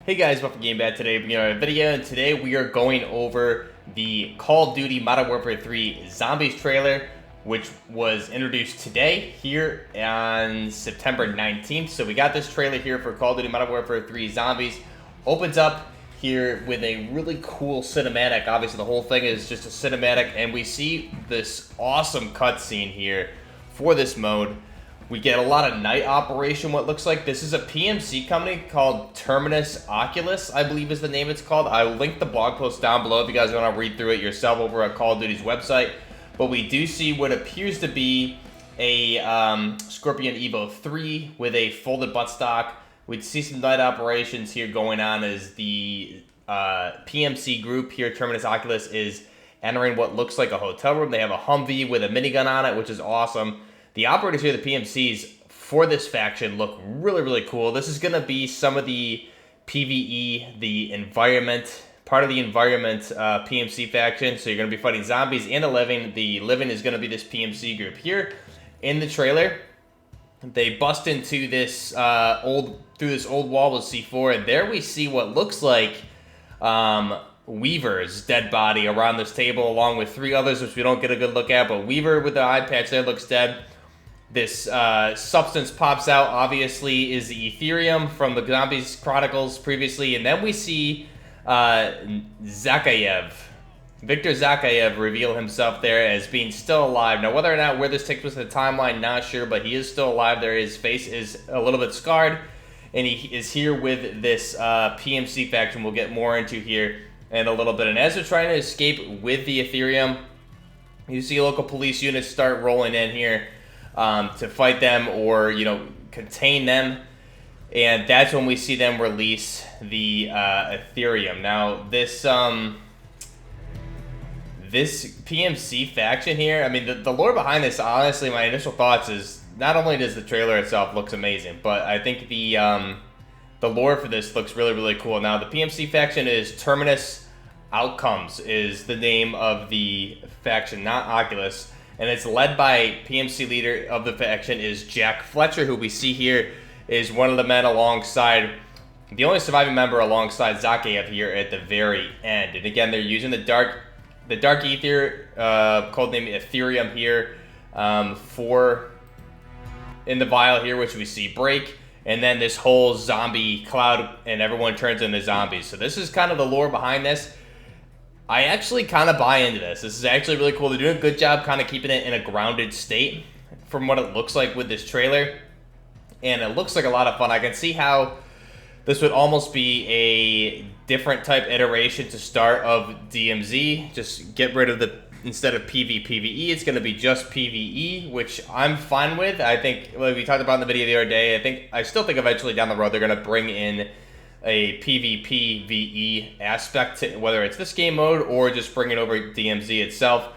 Hey guys, welcome to Game Bad. Today we're a video, and today we are going over the Call of Duty Modern Warfare 3 Zombies trailer, which was introduced today here on September 19th. So we got this trailer here for Call of Duty Modern Warfare 3 Zombies. Opens up here with a really cool cinematic. Obviously the whole thing is just a cinematic, and we see this awesome cutscene here for this mode. We get a lot of night operation, what looks like. This is a PMC company called Terminus Oculus, I believe is the name it's called. I'll link the blog post down below if you guys want to read through it yourself over at Call of Duty's website. But we do see what appears to be a Scorpion Evo 3 with a folded buttstock. We'd see some night operations here going on as the PMC group here, Terminus Oculus, is entering what looks like a hotel room. They have a Humvee with a minigun on it, which is awesome. The operators here, the PMCs, for this faction look really, really cool. This is going to be some of the PvE, the environment, part of the environment PMC faction. So you're going to be fighting zombies and the living. The living is going to be this PMC group here. In the trailer, they bust into this old wall with C4, and there we see what looks like Weaver's dead body around this table, along with three others, which we don't get a good look at. But Weaver with the eye patch there looks dead. This substance pops out, obviously, is the Ethereum from the Zombies Chronicles previously. And then we see Zakayev, Victor Zakayev, reveal himself there as being still alive. Now, whether or not where this takes place in the timeline, not sure, but he is still alive there. His face is a little bit scarred, and he is here with this PMC faction we'll get more into here in a little bit. And as they're trying to escape with the Ethereum, you see local police units start rolling in here to fight them or, contain them. And that's when we see them release the Ethereum. Now, this PMC faction here, I mean, the lore behind this, honestly, my initial thoughts is not only does the trailer itself looks amazing, but I think the lore for this looks really, really cool. Now, the PMC faction is Terminus Outcomes is the name of the faction, not Oculus. And it's led by PMC leader of the faction is Jack Fletcher, who we see here is one of the men alongside, the only surviving member alongside Zakayev here at the very end. And again, they're using the dark ether, codename Ethereum here, for in the vial here, which we see break. And then this whole zombie cloud, and everyone turns into zombies. So this is kind of the lore behind this. I actually kind of buy into this. This is actually really cool. They're doing a good job kind of keeping it in a grounded state from what it looks like with this trailer. And it looks like a lot of fun. I can see how this would almost be a different type iteration to start of DMZ. Just get rid of the, instead of PvE, it's going to be just PvE, which I'm fine with. I think, like we talked about in the video the other day, I still think eventually down the road they're going to bring in a PvP-VE aspect to whether it's this game mode or just bring it over DMZ itself.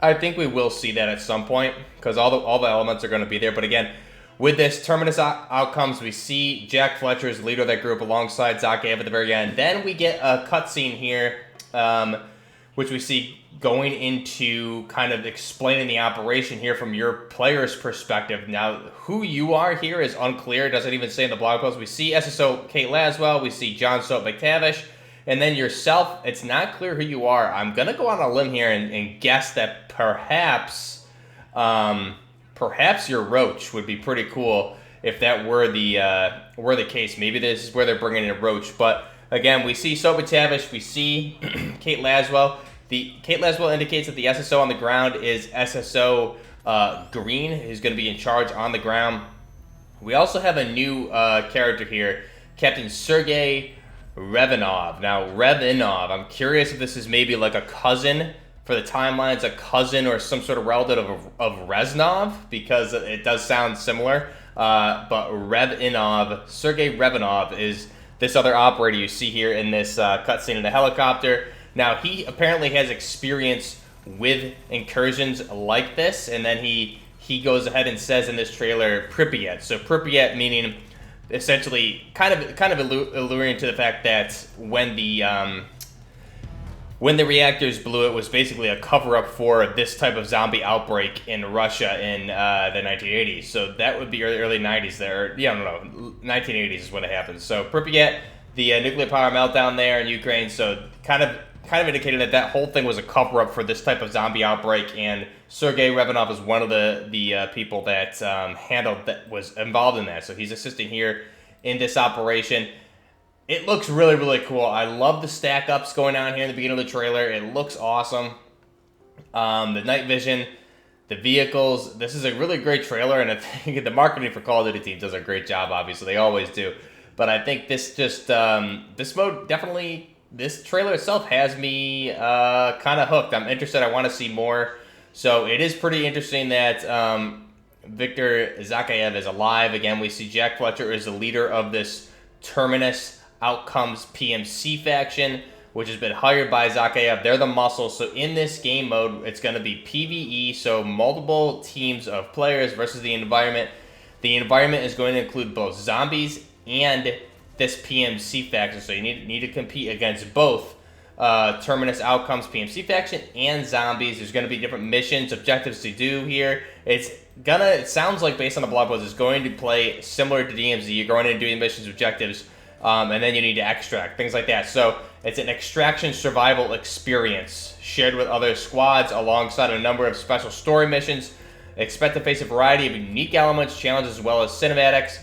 I think we will see that at some point because all the elements are going to be there. But again, with this Terminus Outcomes, we see Jack Fletcher as the leader of that group alongside Zakayev at the very end. Then we get a cutscene here, which we see going into kind of explaining the operation here from your player's perspective. Now, who you are here is unclear. It doesn't even say in the blog post. We see SSO Kate Laswell. We see John Soap McTavish. And then yourself, it's not clear who you are. I'm going to go on a limb here and guess that perhaps your Roach would be pretty cool if that were the case. Maybe this is where they're bringing in Roach. But again, we see Soap McTavish. We see Kate Laswell. Kate Laswell indicates that the SSO on the ground is SSO Green, who's going to be in charge on the ground. We also have a new character here, Captain Sergei Revanov. Now, Revanov, I'm curious if this is maybe like a cousin for the timelines, a cousin or some sort of relative of Reznov, because it does sound similar. But Revanov, Sergei Revanov, is this other operator you see here in this cutscene in the helicopter. Now, he apparently has experience with incursions like this, and then he goes ahead and says in this trailer, Pripyat. So Pripyat meaning essentially kind of alluring to the fact that when the reactors blew, it was basically a cover-up for this type of zombie outbreak in Russia in the 1980s. So that would be early 90s there. Yeah, I don't know. 1980s is when it happened. So Pripyat, the nuclear power meltdown there in Ukraine. So kind of indicating that that whole thing was a cover-up for this type of zombie outbreak, and Sergei Revanov is one of the people that was involved in that. So he's assisting here in this operation. It looks really, really cool. I love the stack ups going on here in the beginning of the trailer. It looks awesome. The night vision, the vehicles. This is a really great trailer, and I think the marketing for Call of Duty team does a great job. Obviously, they always do. But I think this just this mode definitely. This trailer itself has me kind of hooked. I'm interested. I want to see more. So it is pretty interesting that Viktor Zakayev is alive. Again, we see Jack Fletcher is the leader of this Terminus Outcomes PMC faction, which has been hired by Zakayev. They're the muscle. So in this game mode, it's going to be PvE, so multiple teams of players versus the environment. The environment is going to include both zombies and this PMC faction, so you need to compete against both Terminus Outcomes PMC faction and zombies. There's going to be different missions, objectives to do here. It sounds like, based on the blog post, it's going to play similar to DMZ. You're going in and doing missions, objectives, and then you need to extract, things like that. So it's an extraction survival experience shared with other squads alongside a number of special story missions. Expect to face a variety of unique elements, challenges, as well as cinematics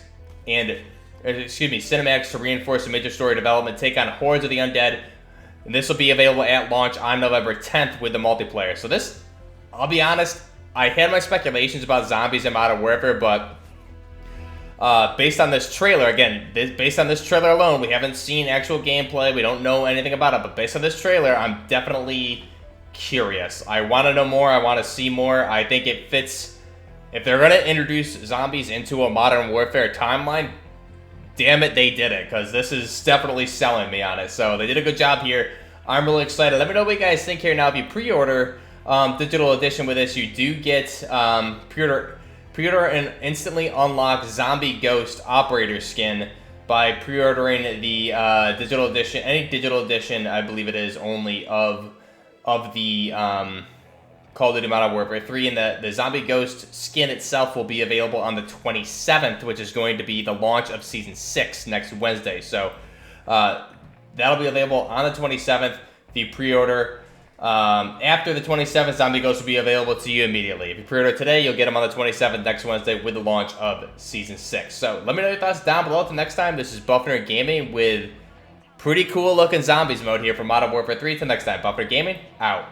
to reinforce the major story development, take on hordes of the undead, and this will be available at launch on November 10th with the multiplayer. So this, I'll be honest, I had my speculations about zombies in Modern Warfare, but based on this trailer, based on this trailer alone, we haven't seen actual gameplay, we don't know anything about it, but based on this trailer, I'm definitely curious. I want to know more, I want to see more. I think it fits. If they're going to introduce zombies into a Modern Warfare timeline, damn it, they did it, because this is definitely selling me on it. So they did a good job here. I'm really excited. Let me know what you guys think here. Now, if you pre-order digital edition with this, you do get pre-order and instantly unlock Zombie Ghost Operator skin by pre-ordering the digital edition. Any digital edition, I believe it is, only of the Call of Duty Modern Warfare 3, and the Zombie Ghost skin itself will be available on the 27th, which is going to be the launch of Season 6 next Wednesday. So that'll be available on the 27th. If you pre-order after the 27th, Zombie Ghost will be available to you immediately. If you pre-order today, you'll get them on the 27th next Wednesday with the launch of Season 6. So let me know your thoughts down below. Until next time, this is Buffner Gaming with pretty cool looking zombies mode here for Modern Warfare 3. Till next time, Buffner Gaming, out.